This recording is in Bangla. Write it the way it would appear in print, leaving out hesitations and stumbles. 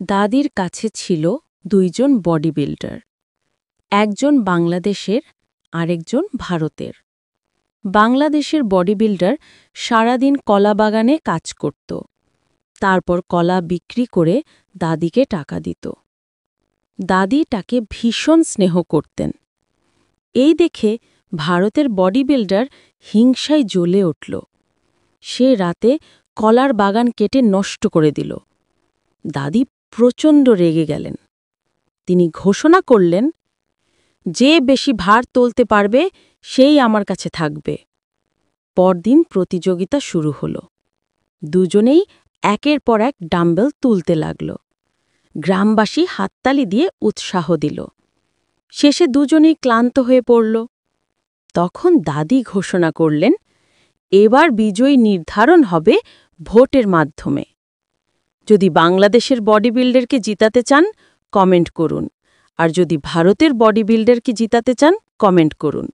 দাদির কাছে ছিল দুইজন বডি বিল্ডার, একজন বাংলাদেশের আরেকজন ভারতের। বাংলাদেশের বডি বিল্ডার সারাদিন কলা বাগানে কাজ করত, তারপর কলা বিক্রি করে দাদিকে টাকা দিত। দাদি তাকে ভীষণ স্নেহ করতেন। এই দেখে ভারতের বডি বিল্ডার হিংসায় জ্বলে উঠল। সে রাতে কলার বাগান কেটে নষ্ট করে দিল। দাদি প্রচণ্ড রেগে গেলেন। তিনি ঘোষণা করলেন, যে বেশি ভার তুলতে পারবে সেই আমার কাছে থাকবে। পরদিন প্রতিযোগিতা শুরু হল। দুজনেই একের পর এক ডাম্বেল তুলতে লাগল। গ্রামবাসী হাততালি দিয়ে উৎসাহ দিল। শেষে দুজনেই ক্লান্ত হয়ে পড়ল। তখন দাদি ঘোষণা করলেন, এবার বিজয়ী নির্ধারণ হবে ভোটের মাধ্যমে। যদি বাংলাদেশের বডি বিল্ডারকে জিতাতে চান, কমেন্ট করুন, আর যদি ভারতের বডি বিল্ডারকে জিতাতে চান, কমেন্ট করুন।